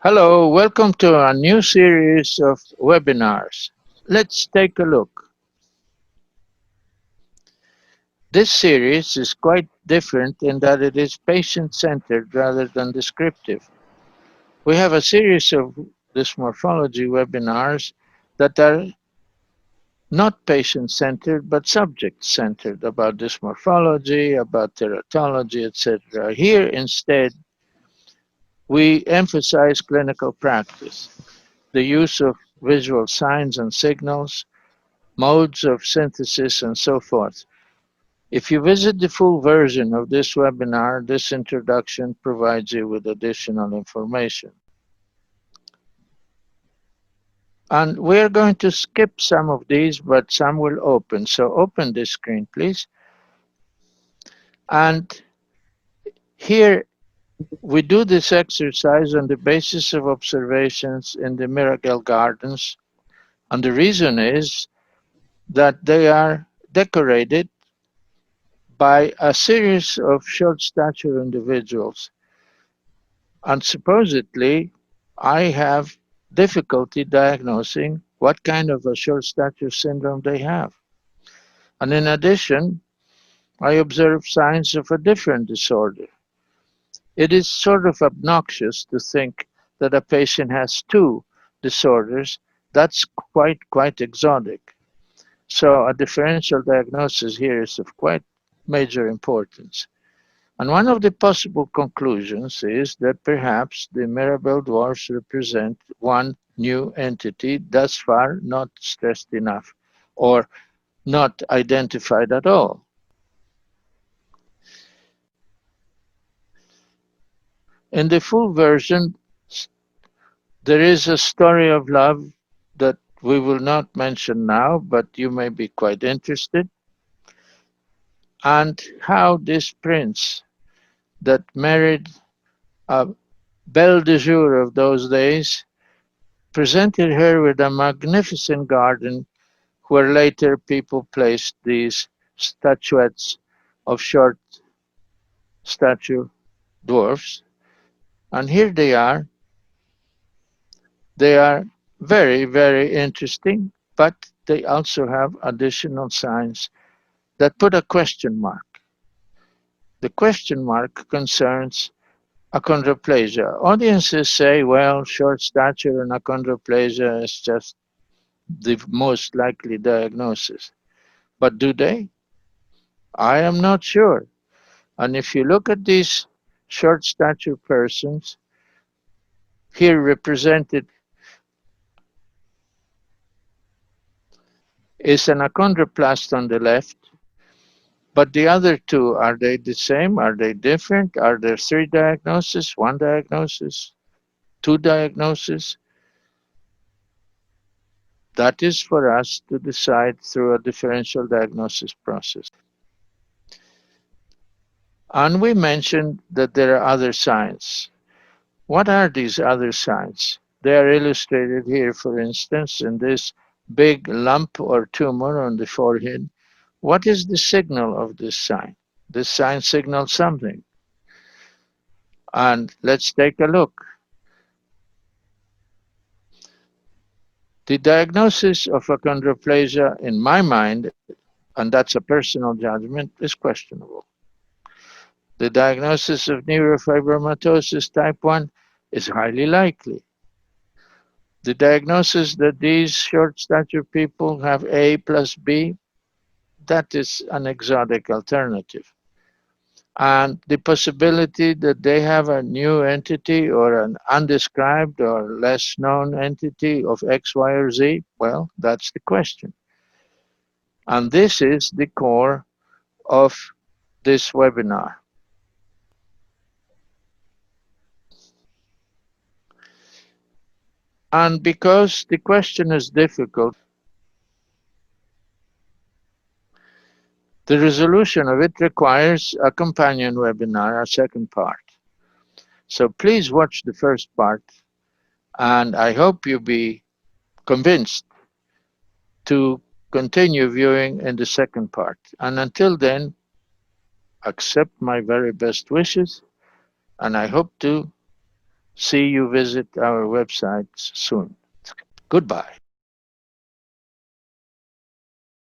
Hello, welcome to a new series of webinars. Let's take a look. This series is quite different in that it is patient-centered rather than descriptive. We have a series of dysmorphology webinars that are not patient-centered but subject-centered about dysmorphology, about teratology, etc. Here instead, we emphasize clinical practice, the use of visual signs and signals, modes of synthesis, and so forth. If you visit the full version of this webinar, this introduction provides you with additional information. And we're going to skip some of these, but some will open. So open this screen, please. And here we do this exercise on the basis of observations in the Mirabell Gardens. And the reason is that they are decorated by a series of short stature individuals. And supposedly, I have difficulty diagnosing what kind of a short stature syndrome they have. And in addition, I observe signs of a different disorder. It is sort of obnoxious to think that a patient has two disorders. That's quite exotic. So a differential diagnosis here is of quite major importance. And one of the possible conclusions is that perhaps the Mirabell dwarfs represent one new entity thus far not stressed enough or not identified at all. In the full version, there is a story of love that we will not mention now, but you may be quite interested, and how this prince that married a belle de jour of those days presented her with a magnificent garden where later people placed these statuettes of short stature dwarfs. And here they are. They are very interesting, but they also have additional signs that put a question mark. The question mark concerns achondroplasia. Audiences say, well, short stature and achondroplasia is just the most likely diagnosis. But do they? I am not sure. And if you look at these short stature persons, here represented is an achondroplast on the left, but the other two, are they the same? Are they different? Are there three diagnoses, one diagnosis, two diagnoses? That is for us to decide through a differential diagnosis process. And we mentioned that there are other signs. What are these other signs? They are illustrated here, for instance, in this big lump or tumor on the forehead. What is the signal of this sign? This sign signals something. And let's take a look. The diagnosis of achondroplasia, in my mind, and that's a personal judgment, is questionable. The diagnosis of neurofibromatosis type 1 is highly likely. The diagnosis that these short stature people have A plus B, that is an exotic alternative. And the possibility that they have a new entity or an undescribed or less known entity of X, Y, or Z, well, that's the question. And this is the core of this webinar. And because the question is difficult, the resolution of it requires a companion webinar, a second part. So please watch the first part, and I hope you be convinced to continue viewing in the second part. And until then, accept my very best wishes, and I hope to See you visit our website soon. Goodbye.